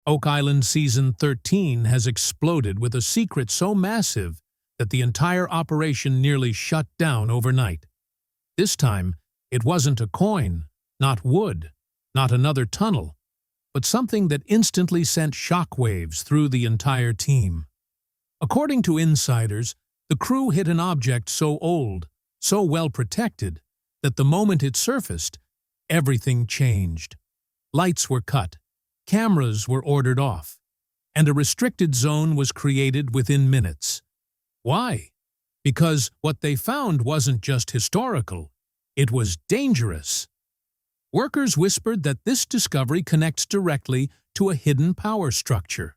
Oak Island Season 13 has exploded with a secret so massive that the entire operation nearly shut down overnight. This time, it wasn't a coin, not wood, not another tunnel, but something that instantly sent shockwaves through the entire team. According to insiders, the crew hit an object so old, so well protected, that the moment it surfaced, everything changed. Lights were cut, cameras were ordered off, and a restricted zone was created within minutes. Why? Because what they found wasn't just historical, it was dangerous. Workers whispered that this discovery connects directly to a hidden power structure,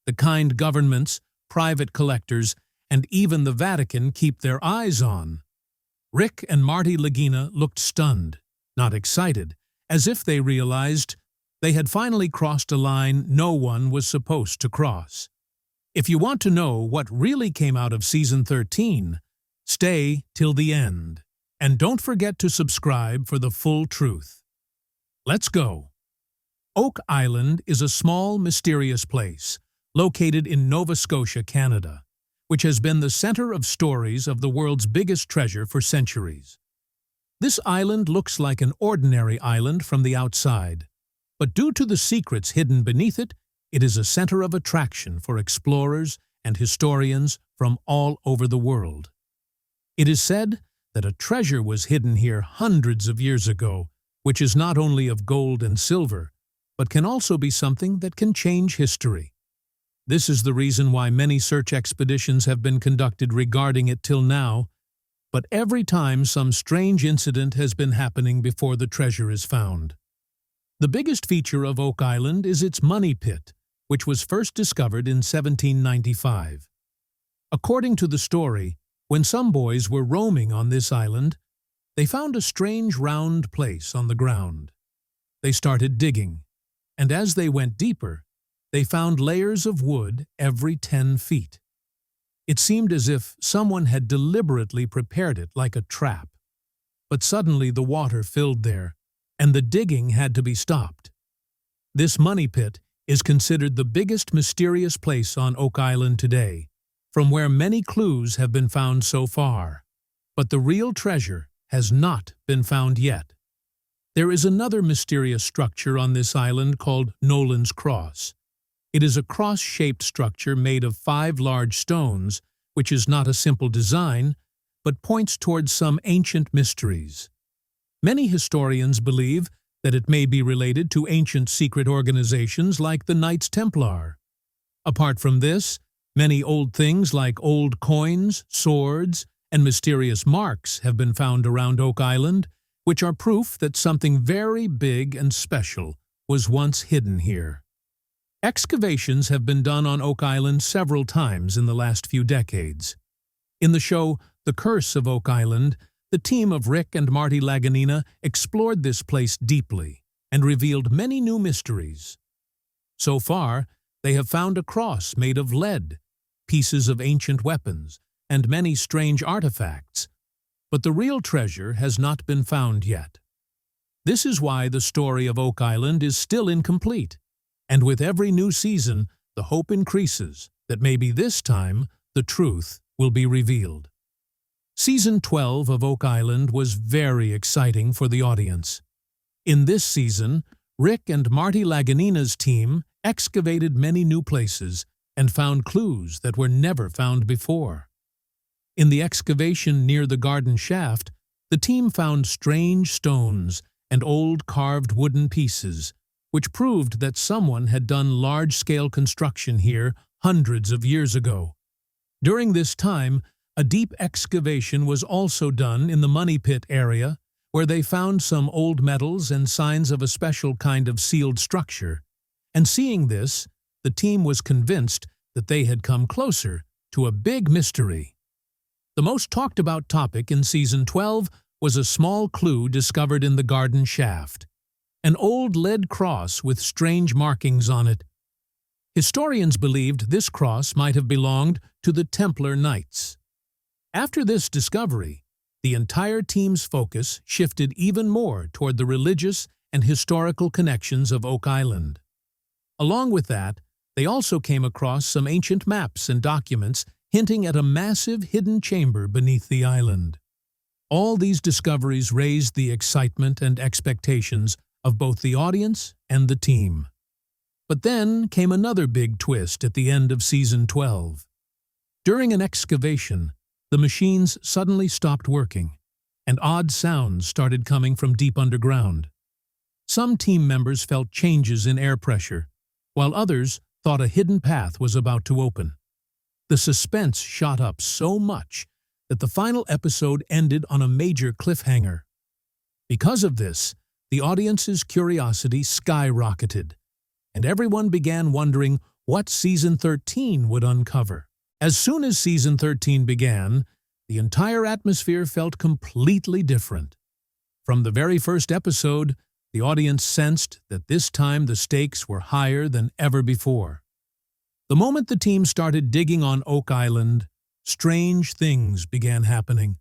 the kind governments, private collectors, and even the Vatican keep their eyes on. Rick and Marty Lagina looked stunned, not excited, as if they realized they had finally crossed a line no one was supposed to cross. If you want to know what really came out of Season 13, stay till the end. And don't forget to subscribe for the full truth. Let's go. Oak Island is a small, mysterious place located in Nova Scotia, Canada, which has been the center of stories of the world's biggest treasure for centuries. This island looks like an ordinary island from the outside, but due to the secrets hidden beneath it, it is a center of attraction for explorers and historians from all over the world. It is said that a treasure was hidden here hundreds of years ago, which is not only of gold and silver, but can also be something that can change history. This is the reason why many search expeditions have been conducted regarding it till now, but every time some strange incident has been happening before the treasure is found. The biggest feature of Oak Island is its money pit, which was first discovered in 1795. According to the story, when some boys were roaming on this island, they found a strange round place on the ground. They started digging, and as they went deeper, they found layers of wood every 10 feet. It seemed as if someone had deliberately prepared it like a trap. But suddenly the water filled there, and the digging had to be stopped. This money pit is considered the biggest mysterious place on Oak Island today, from where many clues have been found so far. But the real treasure has not been found yet. There is another mysterious structure on this island called Nolan's Cross. It is a cross-shaped structure made of 5 large stones, which is not a simple design, but points towards some ancient mysteries. Many historians believe that it may be related to ancient secret organizations like the Knights Templar. Apart from this, many old things like old coins, swords, and mysterious marks have been found around Oak Island, which are proof that something very big and special was once hidden here. Excavations have been done on Oak Island several times in the last few decades. In the show The Curse of Oak Island, the team of Rick and Marty Lagina explored this place deeply and revealed many new mysteries. So far, they have found a cross made of lead, pieces of ancient weapons, and many strange artifacts. But the real treasure has not been found yet. This is why the story of Oak Island is still incomplete. And with every new season, the hope increases that maybe this time the truth will be revealed. Season 12 of Oak Island was very exciting for the audience. In this season, Rick and Marty Laganina's team excavated many new places and found clues that were never found before. In the excavation near the garden shaft, the team found strange stones and old carved wooden pieces, which proved that someone had done large-scale construction here hundreds of years ago. During this time, a deep excavation was also done in the money pit area, where they found some old metals and signs of a special kind of sealed structure. And seeing this, the team was convinced that they had come closer to a big mystery. The most talked about topic in Season 12 was a small clue discovered in the garden shaft. An old lead cross with strange markings on it. Historians believed this cross might have belonged to the Templar Knights. After this discovery, the entire team's focus shifted even more toward the religious and historical connections of Oak Island. Along with that, they also came across some ancient maps and documents hinting at a massive hidden chamber beneath the island. All these discoveries raised the excitement and expectations of both the audience and the team. But then came another big twist at the end of Season 12. During an excavation, the machines suddenly stopped working, and odd sounds started coming from deep underground. Some team members felt changes in air pressure, while others thought a hidden path was about to open. The suspense shot up so much that the final episode ended on a major cliffhanger. Because of this, the audience's curiosity skyrocketed, and everyone began wondering what Season 13 would uncover. As soon as Season 13 began, the entire atmosphere felt completely different. From the very first episode, the audience sensed that this time the stakes were higher than ever before. The moment the team started digging on Oak Island, strange things began happening.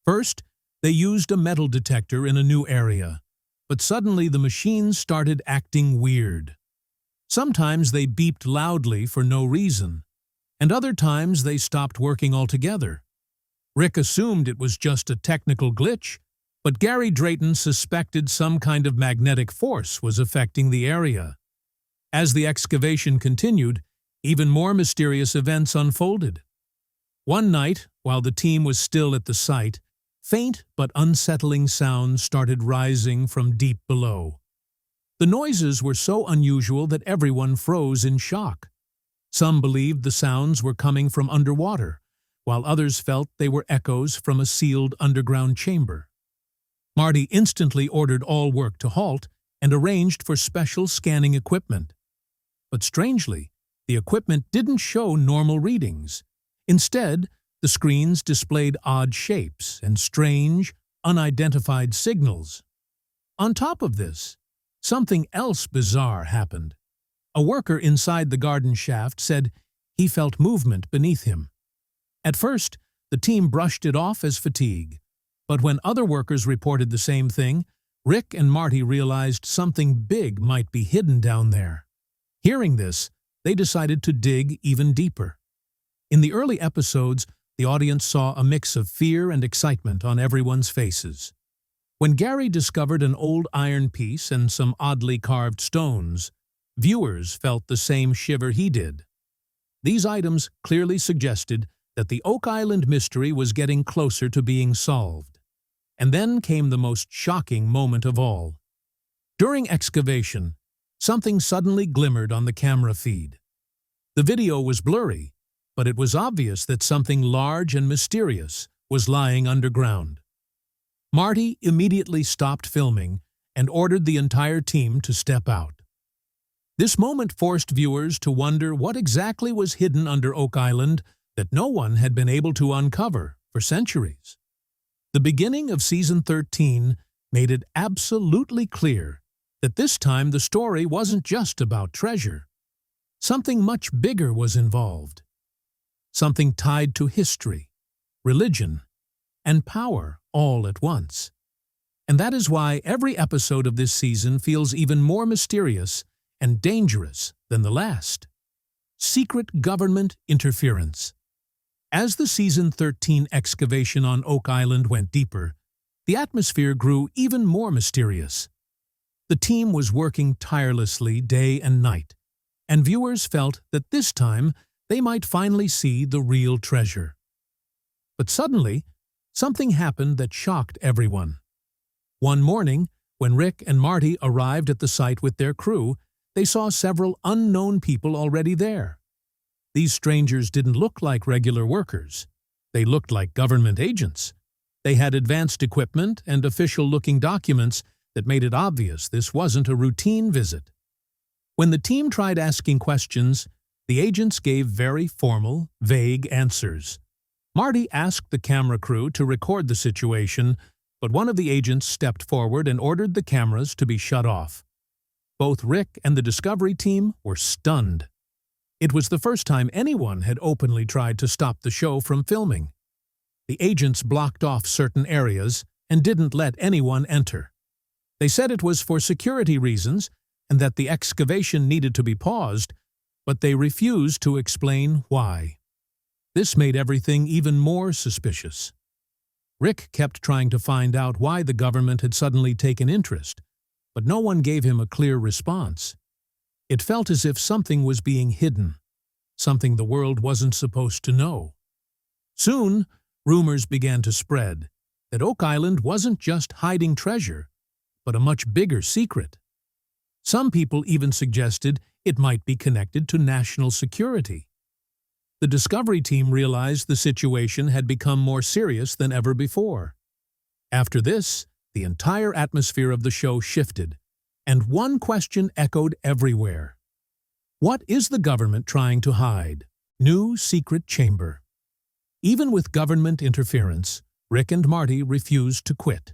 First, they used a metal detector in a new area, but suddenly the machines started acting weird. Sometimes they beeped loudly for no reason, and other times they stopped working altogether. Rick assumed it was just a technical glitch, but Gary Drayton suspected some kind of magnetic force was affecting the area. As the excavation continued, even more mysterious events unfolded. One night, while the team was still at the site, faint but unsettling sounds started rising from deep below. The noises were so unusual that everyone froze in shock. Some believed the sounds were coming from underwater, while others felt they were echoes from a sealed underground chamber. Marty instantly ordered all work to halt and arranged for special scanning equipment. But strangely, the equipment didn't show normal readings. Instead, the screens displayed odd shapes and strange, unidentified signals. On top of this, something else bizarre happened. A worker inside the garden shaft said he felt movement beneath him. At first, the team brushed it off as fatigue, but when other workers reported the same thing, Rick and Marty realized something big might be hidden down there. Hearing this, they decided to dig even deeper. In the early episodes, the audience saw a mix of fear and excitement on everyone's faces. When Gary discovered an old iron piece and some oddly carved stones, viewers felt the same shiver he did. These items clearly suggested that the Oak Island mystery was getting closer to being solved. And then came the most shocking moment of all. During excavation, something suddenly glimmered on the camera feed. The video was blurry, but it was obvious that something large and mysterious was lying underground. Marty immediately stopped filming and ordered the entire team to step out. This moment forced viewers to wonder what exactly was hidden under Oak Island that no one had been able to uncover for centuries. The beginning of Season 13 made it absolutely clear that this time the story wasn't just about treasure. Something much bigger was involved. Something tied to history, religion, and power all at once. And that is why every episode of this season feels even more mysterious and dangerous than the last. Secret government interference. As the Season 13 excavation on Oak Island went deeper, the atmosphere grew even more mysterious. The team was working tirelessly day and night, and viewers felt that this time they might finally see the real treasure. But suddenly, something happened that shocked everyone. One morning, when Rick and Marty arrived at the site with their crew, they saw several unknown people already there. These strangers didn't look like regular workers. They looked like government agents. They had advanced equipment and official-looking documents that made it obvious this wasn't a routine visit. When the team tried asking questions, the agents gave very formal, vague answers. Marty asked the camera crew to record the situation, but one of the agents stepped forward and ordered the cameras to be shut off. Both Rick and the Discovery team were stunned. It was the first time anyone had openly tried to stop the show from filming. The agents blocked off certain areas and didn't let anyone enter. They said it was for security reasons and that the excavation needed to be paused, but they refused to explain why. This made everything even more suspicious. Rick kept trying to find out why the government had suddenly taken interest, but no one gave him a clear response. It felt as if something was being hidden, something the world wasn't supposed to know. Soon, rumors began to spread that Oak Island wasn't just hiding treasure, but a much bigger secret. Some people even suggested it might be connected to national security. The Discovery team realized the situation had become more serious than ever before. After this, the entire atmosphere of the show shifted, and one question echoed everywhere. What is the government trying to hide? New secret chamber. Even with government interference, Rick and Marty refused to quit.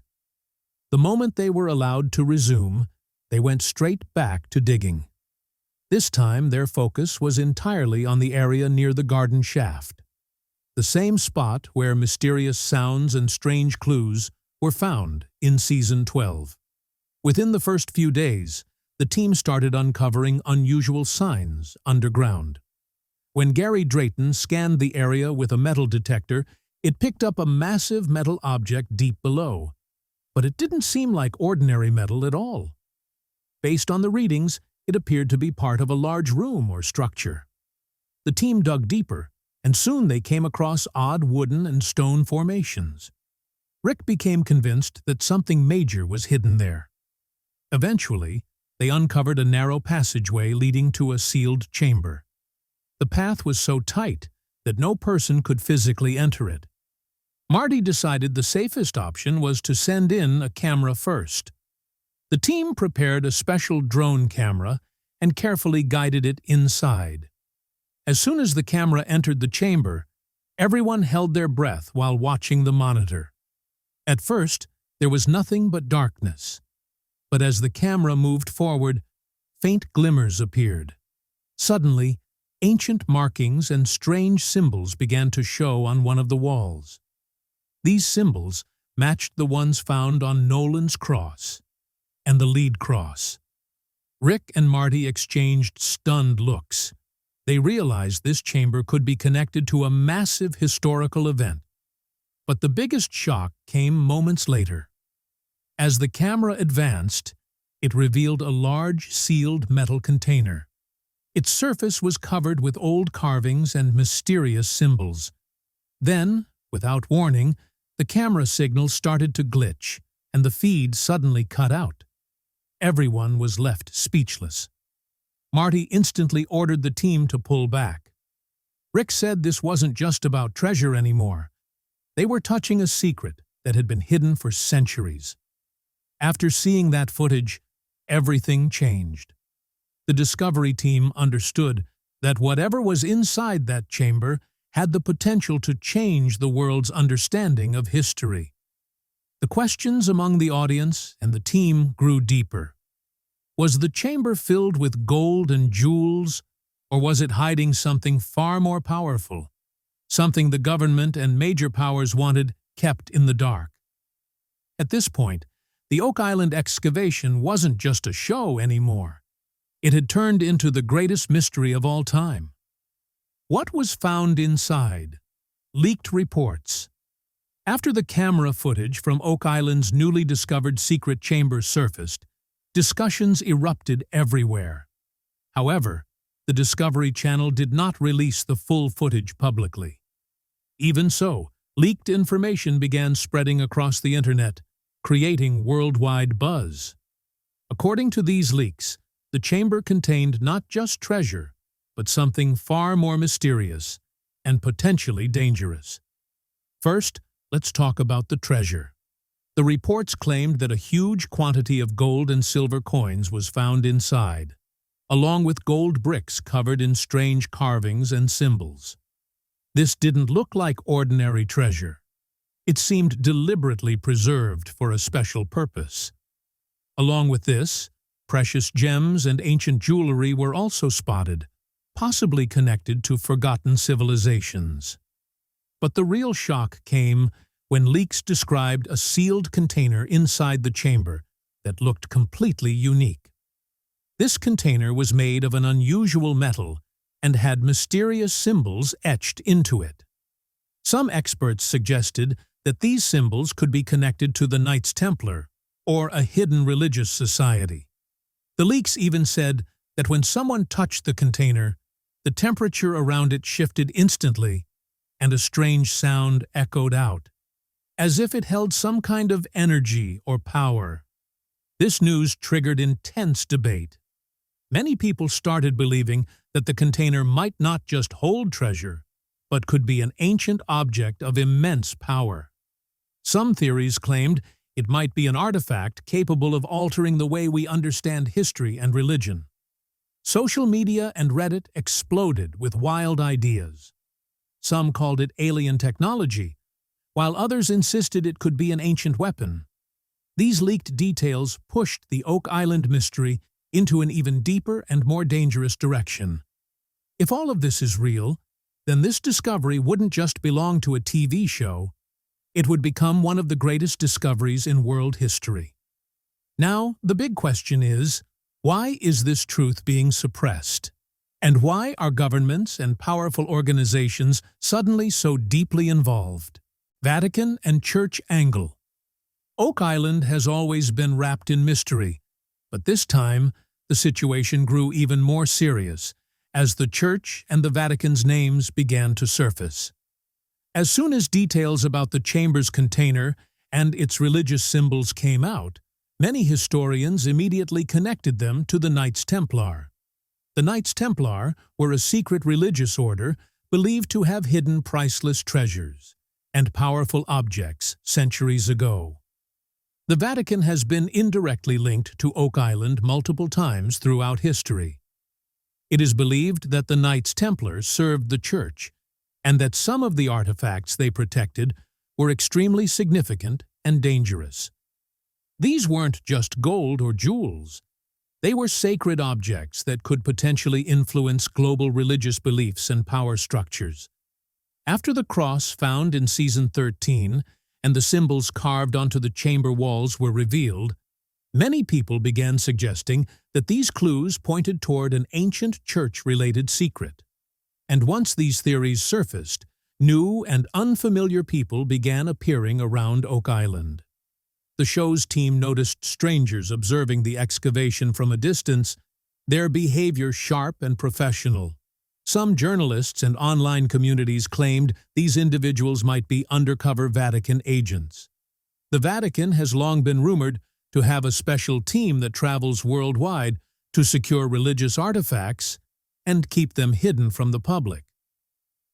The moment they were allowed to resume, they went straight back to digging. This time, their focus was entirely on the area near the garden shaft, the same spot where mysterious sounds and strange clues were found in Season 12. Within the first few days, the team started uncovering unusual signs underground. When Gary Drayton scanned the area with a metal detector, it picked up a massive metal object deep below. But it didn't seem like ordinary metal at all. Based on the readings, it appeared to be part of a large room or structure. The team dug deeper, and soon they came across odd wooden and stone formations. Rick became convinced that something major was hidden there. Eventually, they uncovered a narrow passageway leading to a sealed chamber. The path was so tight that no person could physically enter it. Marty decided the safest option was to send in a camera first. The team prepared a special drone camera and carefully guided it inside. As soon as the camera entered the chamber, everyone held their breath while watching the monitor. At first, there was nothing but darkness. But as the camera moved forward, faint glimmers appeared. Suddenly, ancient markings and strange symbols began to show on one of the walls. These symbols matched the ones found on Nolan's cross and the lead cross. Rick and Marty exchanged stunned looks. They realized this chamber could be connected to a massive historical event. But the biggest shock came moments later. As the camera advanced, it revealed a large sealed metal container. Its surface was covered with old carvings and mysterious symbols. Then, without warning, the camera signal started to glitch, and the feed suddenly cut out. Everyone was left speechless. Marty instantly ordered the team to pull back. Rick said this wasn't just about treasure anymore. They were touching a secret that had been hidden for centuries. After seeing that footage, everything changed. The Discovery team understood that whatever was inside that chamber had the potential to change the world's understanding of history. The questions among the audience and the team grew deeper. Was the chamber filled with gold and jewels, or was it hiding something far more powerful, something the government and major powers wanted kept in the dark? At this point, the Oak Island excavation wasn't just a show anymore. It had turned into the greatest mystery of all time. What was found inside? Leaked reports. After the camera footage from Oak Island's newly discovered secret chamber surfaced, discussions erupted everywhere. However, the Discovery Channel did not release the full footage publicly. Even so, leaked information began spreading across the internet, creating worldwide buzz. According to these leaks, the chamber contained not just treasure, but something far more mysterious and potentially dangerous. First, let's talk about the treasure. The reports claimed that a huge quantity of gold and silver coins was found inside, along with gold bricks covered in strange carvings and symbols. This didn't look like ordinary treasure. It seemed deliberately preserved for a special purpose. Along with this, precious gems and ancient jewelry were also spotted, possibly connected to forgotten civilizations. But the real shock came when leaks described a sealed container inside the chamber that looked completely unique. This container was made of an unusual metal and had mysterious symbols etched into it. Some experts suggested that these symbols could be connected to the Knights Templar or a hidden religious society. The leaks even said that when someone touched the container, the temperature around it shifted instantly and a strange sound echoed out, as if it held some kind of energy or power. This news triggered intense debate. Many people started believing that the container might not just hold treasure, but could be an ancient object of immense power. Some theories claimed it might be an artifact capable of altering the way we understand history and religion. Social media and Reddit exploded with wild ideas. Some called it alien technology, while others insisted it could be an ancient weapon. These leaked details pushed the Oak Island mystery into an even deeper and more dangerous direction. If all of this is real, then this discovery wouldn't just belong to a TV show. It would become one of the greatest discoveries in world history. Now, the big question is, why is this truth being suppressed? And why are governments and powerful organizations suddenly so deeply involved? Vatican and Church angle. Oak Island has always been wrapped in mystery, but this time the situation grew even more serious as the Church and the Vatican's names began to surface. As soon as details about the chamber's container and its religious symbols came out, many historians immediately connected them to the Knights Templar. The Knights Templar were a secret religious order believed to have hidden priceless treasures and powerful objects centuries ago. The Vatican has been indirectly linked to Oak Island multiple times throughout history. It is believed that the Knights Templar served the Church, and that some of the artifacts they protected were extremely significant and dangerous. These weren't just gold or jewels. They were sacred objects that could potentially influence global religious beliefs and power structures. After the cross found in Season 13 and the symbols carved onto the chamber walls were revealed, many people began suggesting that these clues pointed toward an ancient church-related secret. And once these theories surfaced, new and unfamiliar people began appearing around Oak Island. The show's team noticed strangers observing the excavation from a distance, their behavior sharp and professional. Some journalists and online communities claimed these individuals might be undercover Vatican agents. The Vatican has long been rumored to have a special team that travels worldwide to secure religious artifacts and keep them hidden from the public.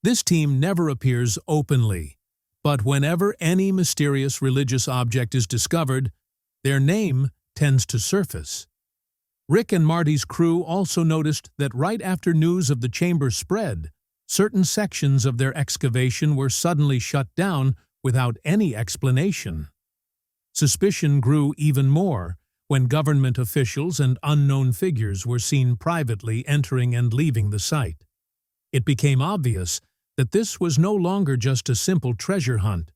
This team never appears openly, but whenever any mysterious religious object is discovered, their name tends to surface. Rick and Marty's crew also noticed that right after news of the chamber spread, certain sections of their excavation were suddenly shut down without any explanation. Suspicion grew even more when government officials and unknown figures were seen privately entering and leaving the site. It became obvious that this was no longer just a simple treasure hunt.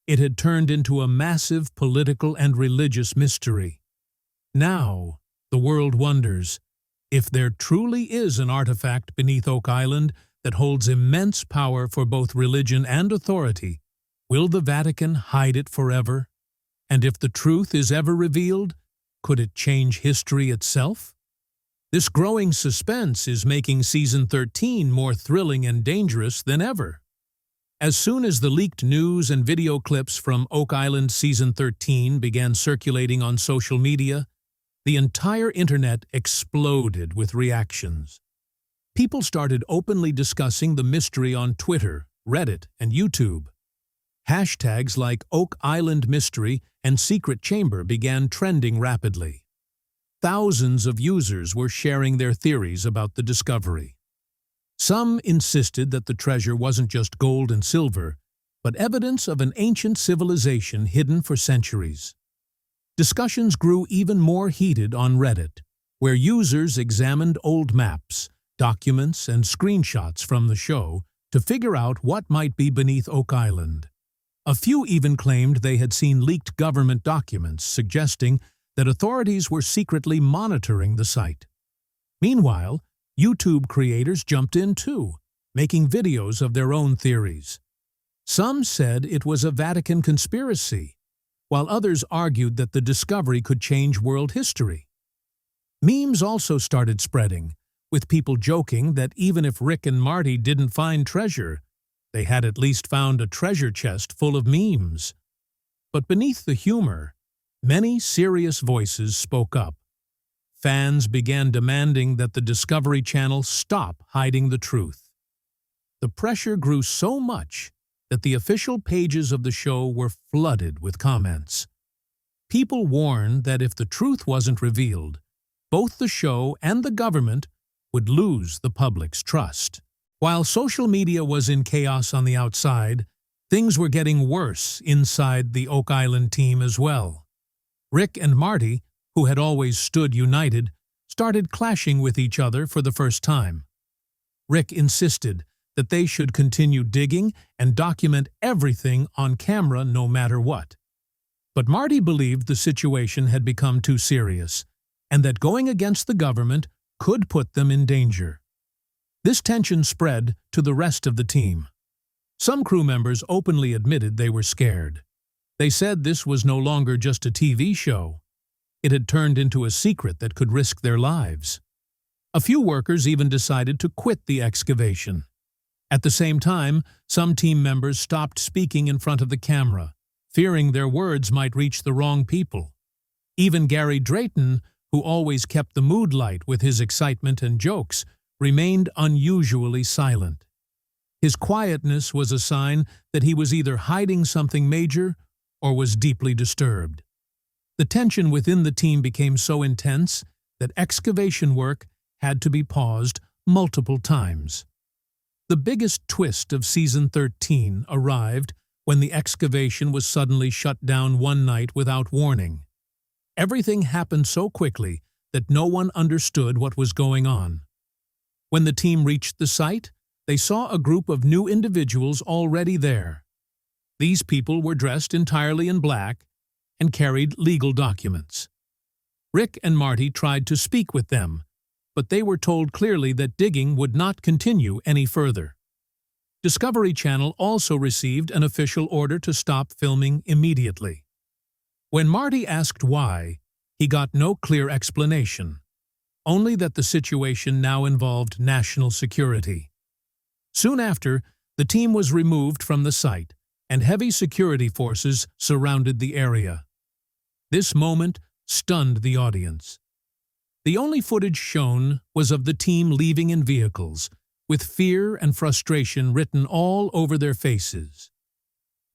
It had turned into a massive political and religious mystery. Now, the world wonders, if there truly is an artifact beneath Oak Island that holds immense power for both religion and authority, will the Vatican hide it forever? And if the truth is ever revealed, could it change history itself? This growing suspense is making Season 13 more thrilling and dangerous than ever. As soon as the leaked news and video clips from Oak Island Season 13 began circulating on social media, the entire internet exploded with reactions. People started openly discussing the mystery on Twitter, Reddit, and YouTube. Hashtags like Oak Island Mystery and Secret Chamber began trending rapidly. Thousands of users were sharing their theories about the discovery. Some insisted that the treasure wasn't just gold and silver, but evidence of an ancient civilization hidden for centuries. Discussions grew even more heated on Reddit, where users examined old maps, documents, and screenshots from the show to figure out what might be beneath Oak Island. A few even claimed they had seen leaked government documents suggesting that authorities were secretly monitoring the site. Meanwhile, YouTube creators jumped in too, making videos of their own theories. Some said it was a Vatican conspiracy, while others argued that the discovery could change world history. Memes also started spreading, with people joking that even if Rick and Marty didn't find treasure, they had at least found a treasure chest full of memes. But beneath the humor, many serious voices spoke up. Fans began demanding that the Discovery Channel stop hiding the truth. The pressure grew so much that the official pages of the show were flooded with comments. People warned that if the truth wasn't revealed, both the show and the government would lose the public's trust. While social media was in chaos on the outside, things were getting worse inside the Oak Island team as well. Rick and Marty, who had always stood united, started clashing with each other for the first time. Rick insisted that they should continue digging and document everything on camera no matter what. But Marty believed the situation had become too serious, and that going against the government could put them in danger. This tension spread to the rest of the team. Some crew members openly admitted they were scared. They said this was no longer just a TV show. It had turned into a secret that could risk their lives. A few workers even decided to quit the excavation. At the same time, some team members stopped speaking in front of the camera, fearing their words might reach the wrong people. Even Gary Drayton, who always kept the mood light with his excitement and jokes, remained unusually silent. His quietness was a sign that he was either hiding something major or was deeply disturbed. The tension within the team became so intense that excavation work had to be paused multiple times. The biggest twist of Season 13 arrived when the excavation was suddenly shut down one night without warning. Everything happened so quickly that no one understood what was going on. When the team reached the site, they saw a group of new individuals already there. These people were dressed entirely in black and carried legal documents. Rick and Marty tried to speak with them, but they were told clearly that digging would not continue any further. Discovery Channel also received an official order to stop filming immediately. When Marty asked why, he got no clear explanation, only that the situation now involved national security. Soon after, the team was removed from the site, and heavy security forces surrounded the area. This moment stunned the audience. The only footage shown was of the team leaving in vehicles, with fear and frustration written all over their faces.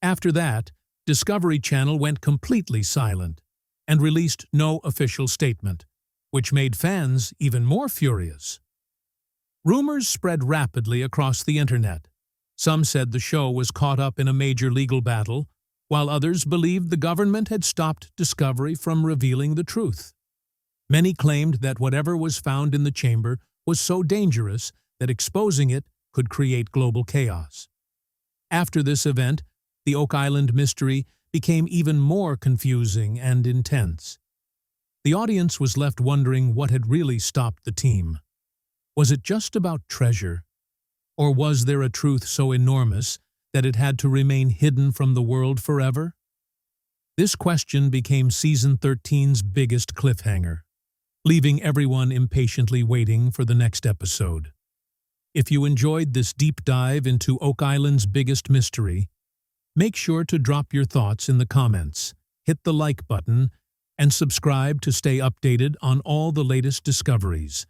After that, Discovery Channel went completely silent and released no official statement, which made fans even more furious. Rumors spread rapidly across the internet. Some said the show was caught up in a major legal battle, while others believed the government had stopped Discovery from revealing the truth. Many claimed that whatever was found in the chamber was so dangerous that exposing it could create global chaos. After this event, the Oak Island mystery became even more confusing and intense. The audience was left wondering what had really stopped the team. Was it just about treasure? Or was there a truth so enormous that it had to remain hidden from the world forever? This question became Season 13's biggest cliffhanger, leaving everyone impatiently waiting for the next episode. If you enjoyed this deep dive into Oak Island's biggest mystery, make sure to drop your thoughts in the comments, hit the like button, and subscribe to stay updated on all the latest discoveries.